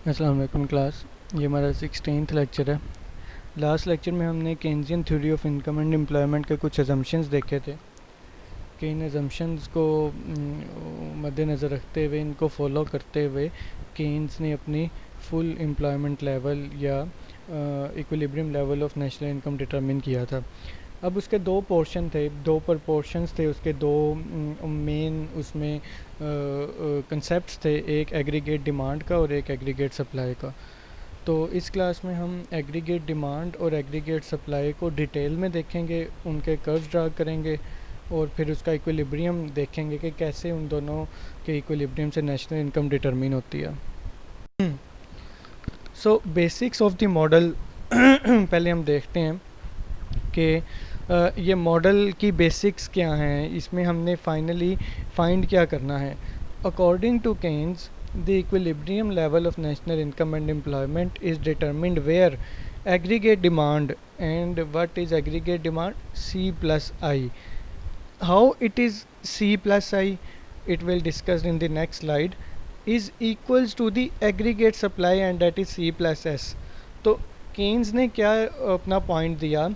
अस्सलाम वालेकुम क्लास। ये हमारा 16th लेक्चर है। लास्ट लेक्चर में हमने Keynesian theory of income and employment के कुछ अजम्पशंस देखे थे कि इन अजम्पशंस को मद्देनज़र रखते हुए, इनको फॉलो करते हुए केन्स ने अपनी फुल एम्प्लॉयमेंट लेवल या equilibrium level of national income determine किया था। अब उसके दो पोर्शन थे, दो प्रपोर्शंस थे, उसके दो मेन उसमें कंसेप्ट्स थे, एक एग्रीगेट डिमांड का और एक एग्रीगेट सप्लाई का। तो इस क्लास में हम एग्रीगेट डिमांड और एग्रीगेट सप्लाई को डिटेल में देखेंगे, उनके कर्व्स ड्रा करेंगे और फिर उसका इक्विलिब्रियम देखेंगे कि कैसे उन दोनों के इक्विलिब्रियम से नेशनल इनकम डिटरमिन होती है। सो बेसिक्स ऑफ द मॉडल पहले हम देखते हैं कि ये मॉडल की बेसिक्स क्या हैं, इसमें हमने फाइनली फाइंड क्या करना है। According to Keynes, the equilibrium level of national income and employment is determined where aggregate demand, and what is aggregate demand? C plus I. How it is C plus I, it will discuss in the next slide, is equals to the aggregate supply and that is C plus S. तो Keynes ने क्या अपना point दिया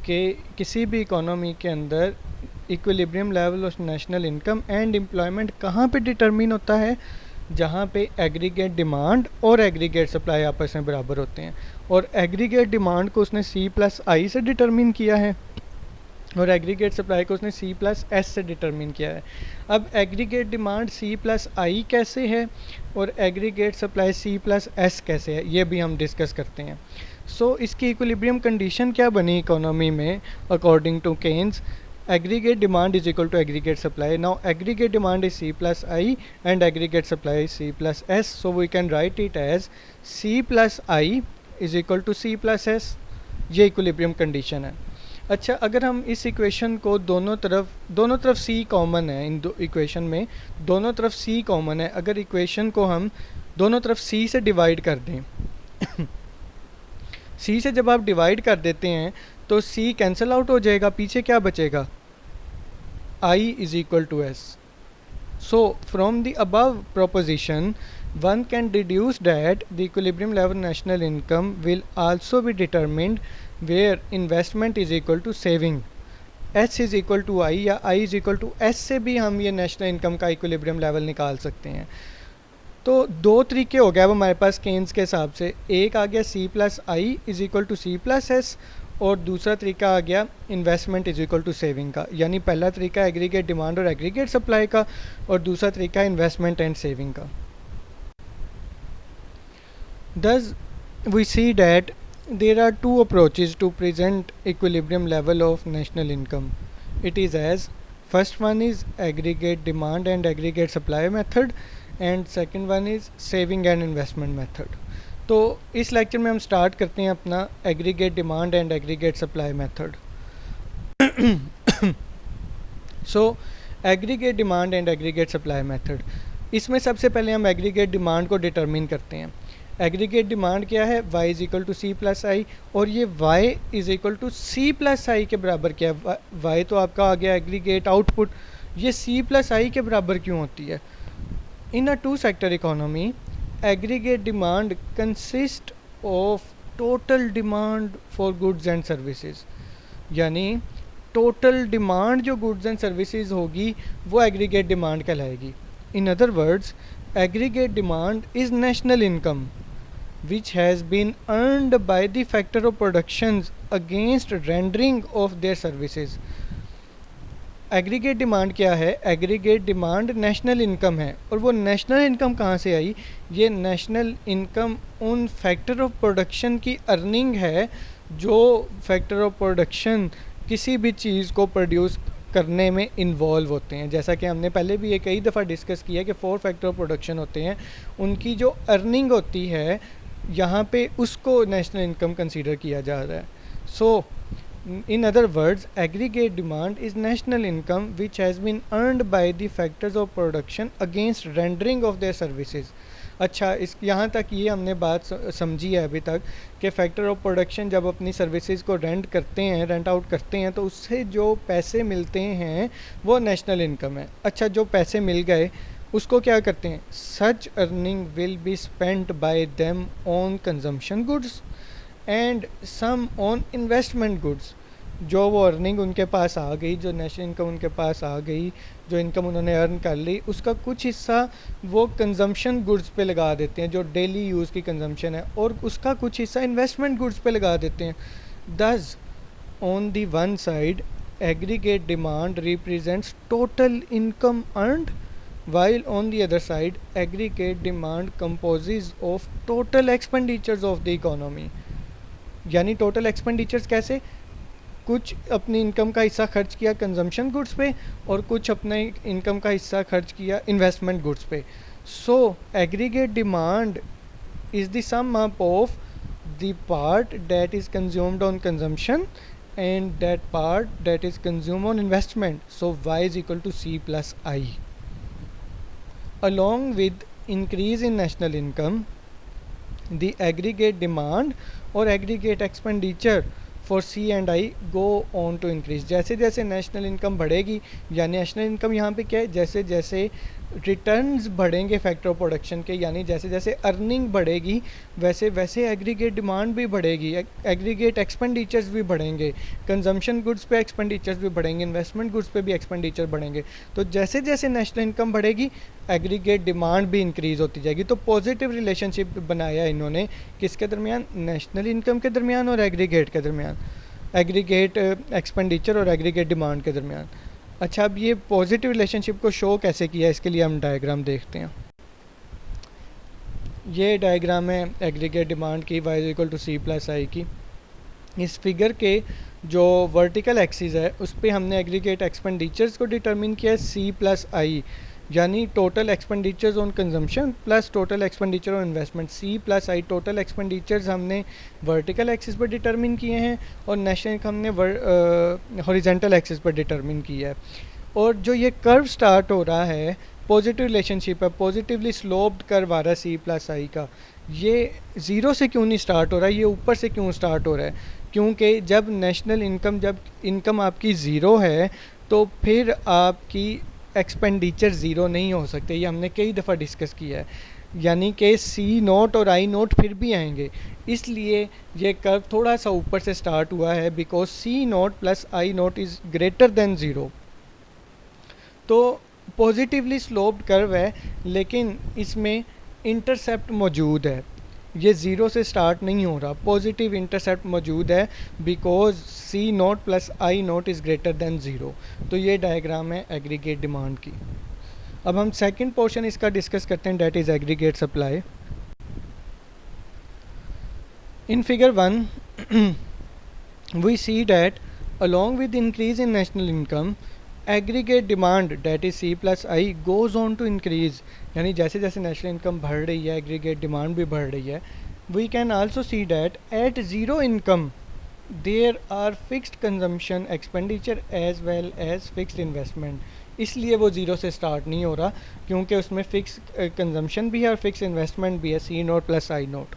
कि किसी भी economy के अंदर equilibrium level of national income and employment कहाँ पे डिटरमिन होता है? जहाँ पे एग्रीगेट डिमांड और एग्रीगेट सप्लाई आपस में बराबर होते हैं। और एग्रीगेट डिमांड को उसने C प्लस आई से डिटरमिन किया है और एग्रीगेट सप्लाई को उसने C प्लस एस से डिटरमिन किया है। अब एग्रीगेट डिमांड C प्लस आई कैसे है और aggregate supply C plus S कैसे है, ये भी हम डिस्कस करते हैं। सो इसकी इक्विलिब्रियम कंडीशन क्या बनी इकोनॉमी में according to Keynes? aggregate demand is equal to aggregate supply. Now aggregate demand is C plus I and aggregate supply is C plus S. So we can write it as C plus I is equal to C plus S. ये equilibrium condition है। अच्छा, अगर हम इस equation को दोनों तरफ C common है, इन दो इक्वेशन में दोनों तरफ C कॉमन है, अगर इक्वेशन को हम दोनों तरफ C से डिवाइड कर दें C से जब आप डिवाइड कर देते हैं तो C कैंसिल आउट हो जाएगा, पीछे क्या बचेगा? I is equal to S. So from the above proposition one can deduce that the equilibrium level national income will also be determined where investment is equal to saving. S is equal to I या I is equal to S से भी हम ये national income का equilibrium level निकाल सकते हैं। तो दो तरीके हो गए अब हमारे पास केन्स के हिसाब से, एक आ गया C plus I is equal to C plus S और दूसरा तरीका आ गया investment is equal to saving का। यानी पहला तरीका एग्रीगेट डिमांड और एग्रीगेट सप्लाई का और दूसरा तरीका इन्वेस्टमेंट एंड सेविंग का। Thus we see that there are two approaches to present equilibrium level of national income. It is as first one is aggregate demand and aggregate supply method and second one is saving and investment method. तो इस lecture में हम start करते हैं अपना aggregate demand and aggregate supply method. So aggregate demand and aggregate supply method, इसमें सबसे पहले हम एग्रीगेट डिमांड को डिटरमिन करते हैं। एग्रीगेट डिमांड क्या है? y is equal to C plus I और ये y is equal to C plus I के बराबर क्या है? y तो आपका आ गया एग्रीगेट आउटपुट, ये C प्लस आई के बराबर क्यों होती है? In a two sector economy aggregate demand consist of total demand for goods and services, यानी टोटल डिमांड जो गुड्स एंड सर्विसेज होगी वो एग्रीगेट डिमांड कहलाएगी। In other words aggregate demand is national income which has been earned by the factor of productions against rendering of their services. Aggregate demand क्या है? Aggregate demand national income है और वो national income कहाँ से आई? ये national income उन factor of production की अर्निंग है जो फैक्टर ऑफ प्रोडक्शन किसी भी चीज़ को प्रोड्यूस करने में इन्वॉल्व होते हैं। जैसा कि हमने पहले भी ये कई दफ़ा डिस्कस किया कि 4 फैक्टर ऑफ प्रोडक्शन होते हैं, उनकी जो अर्निंग होती है यहाँ पे उसको नेशनल इनकम कंसीडर किया जा रहा है। सो in other words aggregate demand is national income which has been earned by the factors of production against rendering of their services. अच्छा, इस यहाँ तक ये हमने बात समझी है अभी तक कि फैक्टर ऑफ प्रोडक्शन जब अपनी सर्विसेज को रेंट करते हैं, रेंट आउट करते हैं, तो उससे जो पैसे मिलते हैं वो नेशनल इनकम है। अच्छा, जो पैसे मिल गए उसको क्या करते हैं, such earning will be spent by them on consumption goods and some on investment goods. जो वो अर्निंग उनके पास आ गई, जो नेशनल इनकम उनके पास आ गई, जो इनकम उन्होंने अर्न कर ली, उसका कुछ हिस्सा वो कंजम्पशन गुड्स पे लगा देते हैं जो डेली यूज़ की कंजम्पशन है, और उसका कुछ हिस्सा इन्वेस्टमेंट गुड्स पे लगा देते हैं। दस on the one side aggregate demand represents total income earned, while on the other side aggregate demand composes of total expenditures of the economy। यानी टोटल एक्सपेंडिचर्स कैसे, कुछ अपनी इनकम का हिस्सा खर्च किया कंजम्पशन गुड्स पे और कुछ अपने इनकम का हिस्सा खर्च किया इन्वेस्टमेंट गुड्स पे। So aggregate demand is the sum up of the part that is consumed on consumption and that part that is consumed on investment. So y is equal to c plus i। Along with increase in national income, the aggregate demand or aggregate expenditure for C and I go on to increase। जैसे जैसे national income बढ़ेगी, यानी national income यहाँ पे क्या है, जैसे जैसे रिटर्न्स बढ़ेंगे फैक्टर ऑफ प्रोडक्शन के, यानी जैसे जैसे अर्निंग बढ़ेगी वैसे वैसे एग्रीगेट डिमांड भी बढ़ेगी, एग्रीगेट एक्सपेंडिचर्स भी बढ़ेंगे, कंजम्पशन गुड्स पे एक्सपेंडिचर्स भी बढ़ेंगे, इन्वेस्टमेंट गुड्स पे भी एक्सपेंडिचर बढ़ेंगे। तो जैसे जैसे नेशनल इनकम बढ़ेगी एग्रीगेट डिमांड भी इंक्रीज़ होती जाएगी। तो पॉजिटिव रिलेशनशिप बनाया इन्होंने किसके दरमियान, नेशनल इनकम के दरमियान और एग्रीगेट के दरमियान, एग्रीगेट एक्सपेंडिचर और एग्रीगेट डिमांड के दरमियान। अच्छा, अब ये पॉजिटिव रिलेशनशिप को शो कैसे किया, इसके लिए हम डायग्राम देखते हैं। ये डायग्राम है एग्रीगेट डिमांड की y equal to c plus I की। इस फिगर के जो वर्टिकल एक्सिस है उस पर हमने एग्रीगेट एक्सपेंडिचर्स को डिटरमिन किया है c प्लस आई, यानी total expenditures on consumption plus total expenditure on investment. c plus I total expenditures हमने वर्टिकल एक्सिस पर डिटरमिन किए हैं और नेशनल इनकम हमने हॉरिजेंटल एक्सिस पर डिटरमिन किया है। और जो ये कर्व स्टार्ट हो रहा है पॉजिटिव रिलेशनशिप है, पॉजिटिवली स्लोप्ड कर्व आ रहा है c प्लस आई का, ये ज़ीरो से क्यों नहीं स्टार्ट हो रहा है, ये ऊपर से क्यों स्टार्ट हो रहा है? क्योंकि जब नेशनल इनकम, जब इनकम आपकी ज़ीरो है तो फिर आपकी एक्सपेंडिचर ज़ीरो नहीं हो सकते, ये हमने कई दफ़ा डिस्कस किया है। यानी कि सी नोट और आई नोट फिर भी आएंगे, इसलिए ये कर्व थोड़ा सा ऊपर से स्टार्ट हुआ है, because C nought plus I nought is greater than zero. तो पॉजिटिवली स्लोप्ड कर्व है लेकिन इसमें इंटरसेप्ट मौजूद है, ये ज़ीरो से स्टार्ट नहीं हो रहा, पॉजिटिव इंटरसेप्ट मौजूद है because C nought plus I nought is greater than zero. तो ये डायग्राम है एग्रीगेट डिमांड की। अब हम सेकंड पोर्शन इसका डिस्कस करते हैं, that is aggregate supply. In figure 1 we see that along with increase in national income aggregate demand that is C plus I goes on to increase. यानी जैसे जैसे national income बढ़ रही है aggregate demand भी बढ़ रही है। We can also see that at zero income there are fixed consumption expenditure as well as fixed investment. इसलिए वो ज़ीरो से स्टार्ट नहीं हो रहा क्योंकि उसमें फ़िक्स कंजम्पशन भी है और फिक्स इन्वेस्टमेंट भी है, सी नोट प्लस आई नोट।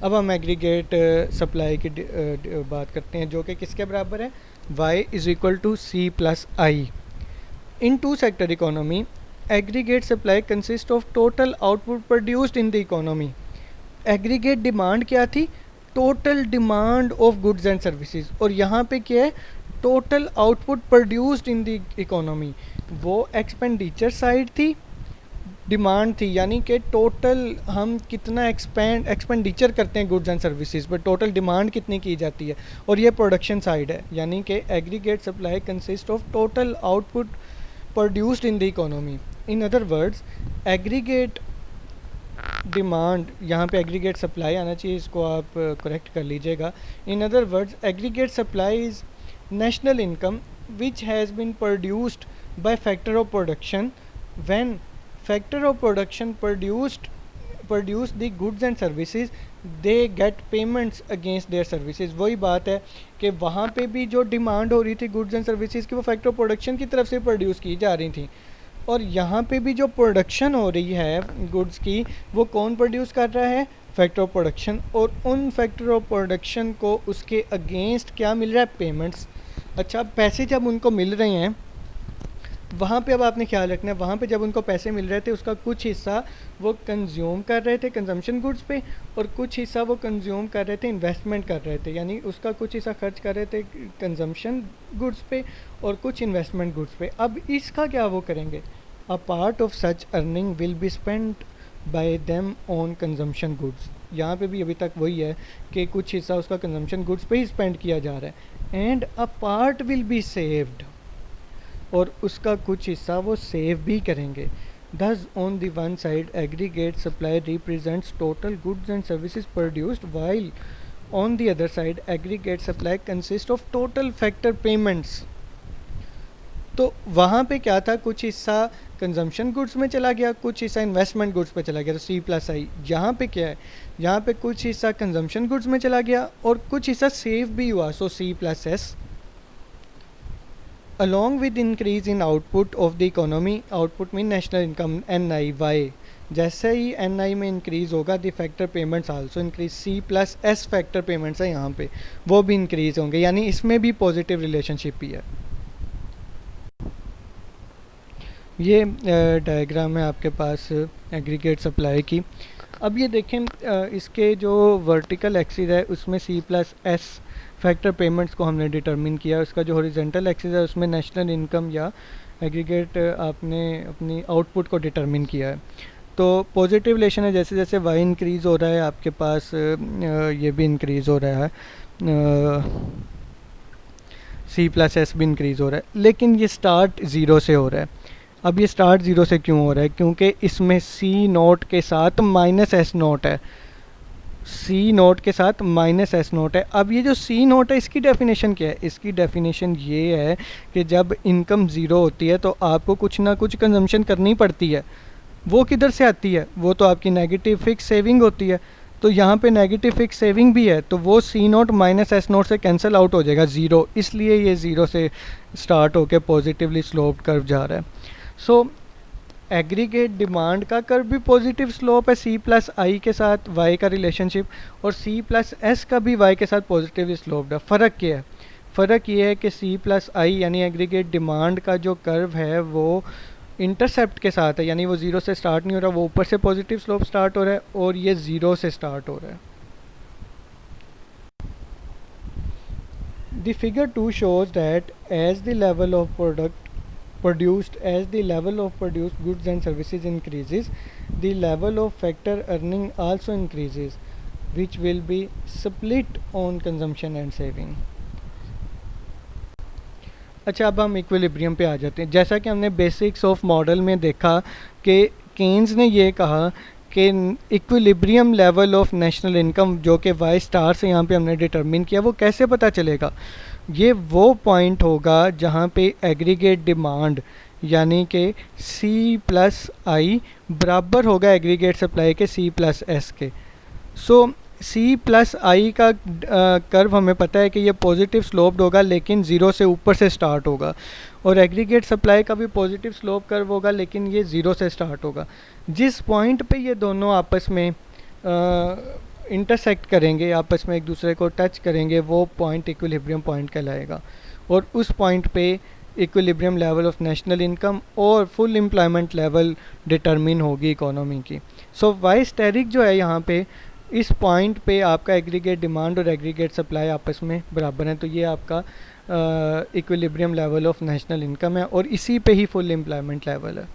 अब हम एग्रीगेट सप्लाई की बात करते हैं जो कि किसके बराबर है, y is equal to C plus I. In two sector economy aggregate supply consist of total output produced in the economy. Aggregate demand क्या थी, total demand of goods and services, और यहाँ पे क्या है, total output produced in the economy. वो expenditure side थी, demand थी, यानी कि टोटल हम कितना एक्सपेंडिचर करते हैं गुड्स एंड सर्विसेज पर, टोटल डिमांड कितनी की जाती है, और ये प्रोडक्शन साइड है। यानी कि aggregate supply consist of total output produced in the economy. In other words aggregate demand, यहाँ पे एग्रीगेट सप्लाई आना चाहिए, इसको आप करेक्ट कर लीजिएगा। In other words aggregate supply is national income which has been produced by factor of production when factor of production produce the goods and services, they get payments against their services। वही बात है कि वहाँ पे भी जो demand हो रही थी गुड्स एंड सर्विसेज की वो फैक्टर ऑफ प्रोडक्शन की तरफ से प्रोड्यूस की जा रही थी, और यहाँ पे भी जो प्रोडक्शन हो रही है गुड्स की वो कौन प्रोड्यूस कर रहा है, फैक्टर ऑफ प्रोडक्शन, और उन फैक्टर ऑफ प्रोडक्शन को उसके अगेंस्ट क्या मिल रहा है, पेमेंट्स। अच्छा, पैसे जब उनको मिल रहे हैं वहाँ पे अब आपने ख्याल रखना है, वहाँ पे जब उनको पैसे मिल रहे थे उसका कुछ हिस्सा वो कंज्यूम कर रहे थे कंजम्पशन गुड्स पे, और कुछ हिस्सा वो कंज्यूम कर रहे थे इन्वेस्टमेंट कर रहे थे, यानी उसका कुछ हिस्सा खर्च कर रहे थे कंजम्पशन गुड्स पे और कुछ इन्वेस्टमेंट गुड्स पे। अब इसका क्या वो करेंगे, a part of such earning will be spent by them on consumption goods. यहाँ पे भी अभी तक वही है कि कुछ हिस्सा उसका कंजम्पशन गुड्स पे ही स्पेंड किया जा रहा है। And a part will be saved, और उसका कुछ हिस्सा वो सेव भी करेंगे। Thus, on the one side, aggregate supply represents total goods and services produced, while on the other side, aggregate supply consists of total factor payments. तो वहाँ पे क्या था, कुछ हिस्सा कंजम्पशन गुड्स में चला गया, कुछ हिस्सा इन्वेस्टमेंट गुड्स पे चला गया, तो सी प्लस आई। यहाँ पे क्या है, यहाँ पे कुछ हिस्सा कंजम्पशन गुड्स में चला गया और कुछ हिस्सा सेव भी हुआ, so C plus S. Along with increase in output of the economy, output mean national income, NI, जैसे ही NI में इंक्रीज होगा the factor payments also increase, C plus S factor payments है यहाँ पे, वो भी इंक्रीज होंगे, यानी इसमें भी पॉजिटिव रिलेशनशिप ही है। ये डायग्राम है आपके पास एग्रीगेट सप्लाई की। अब ये देखें इसके जो वर्टिकल एक्सिस है उसमें C plus S factor payments को हमने डिटरमिन किया, उसका जो हॉरिजॉन्टल एक्सिस है उसमें नेशनल इनकम या एग्रीगेट आपने अपनी आउटपुट को डिटरमिन किया है। तो पॉजिटिव रिलेशन है, जैसे जैसे वाई इंक्रीज़ हो रहा है आपके पास ये भी इंक्रीज़ हो रहा है, C प्लस एस भी इंक्रीज़ हो रहा है, लेकिन ये स्टार्ट ज़ीरो से हो रहा है। अब ये स्टार्ट ज़ीरो से क्यों हो रहा है, क्योंकि इसमें C नोट के साथ माइनस एस नोट है, C नोट के साथ माइनस एस नोट है। अब ये जो C नोट है इसकी डेफिनेशन क्या है, इसकी डेफिनेशन ये है कि जब इनकम ज़ीरो होती है तो आपको कुछ ना कुछ कंजम्पशन करनी पड़ती है। वो किधर से आती है, वो तो आपकी नेगेटिव फिक्स सेविंग होती है। तो यहाँ पे नेगेटिव फिक्स सेविंग भी है, तो वो C note minus S note से कैंसिल आउट हो जाएगा ज़ीरो, इसलिए ये ज़ीरो से स्टार्ट होकर पॉजिटिवली स्लोप कर्व जा रहा है। सो एग्रीगेट डिमांड का कर्व भी पॉजिटिव स्लोप है C प्लस आई के साथ y का रिलेशनशिप, और C प्लस एस का भी y के साथ पॉजिटिव स्लोप है। फ़र्क क्या है, फ़र्क ये है कि C प्लस आई यानी एग्रीगेट डिमांड का जो कर्व है वो इंटरसेप्ट के साथ है, यानी वो ज़ीरो से स्टार्ट नहीं हो रहा, वो ऊपर से पॉजिटिव स्लोप स्टार्ट हो रहा है और ये ज़ीरो से स्टार्ट हो रहा है। The figure 2 shows that as the level of produced goods and services increases, the level of factor earning also increases, which will be split on consumption and saving. अच्छा, अब हम इक्विलिब्रियम पे आ जाते हैं। जैसा कि हमने बेसिक्स ऑफ मॉडल में देखा कि केन्स ने ये कहा कि equilibrium level of national income जो कि वाई स्टार से यहाँ पे हमने डिटरमिन किया, वो कैसे पता चलेगा, ये वो पॉइंट होगा जहाँ पे एग्रीगेट डिमांड यानी कि C प्लस आई बराबर होगा एग्रीगेट सप्लाई के C प्लस एस के। सो C प्लस आई का कर्व हमें पता है कि ये पॉजिटिव स्लोप्ड होगा, लेकिन ज़ीरो से ऊपर से स्टार्ट होगा, और एग्रीगेट सप्लाई का भी पॉजिटिव स्लोप कर्व होगा, लेकिन ये ज़ीरो से स्टार्ट होगा। जिस पॉइंट पे ये दोनों आपस में इंटरसेक्ट करेंगे, आपस में एक दूसरे को टच करेंगे, वो पॉइंट इक्विलिब्रियम पॉइंट कहलाएगा, और उस पॉइंट पे equilibrium level of national income और फुल एम्प्लॉयमेंट लेवल डिटरमिन होगी इकोनॉमी की। सो वाई स्टेरिक जो है यहाँ पे, इस पॉइंट पे आपका एग्रीगेट डिमांड और एग्रीगेट सप्लाई आपस में बराबर है, तो ये आपका equilibrium level of national income है और इसी पे ही फुल एम्प्लॉयमेंट लेवल है।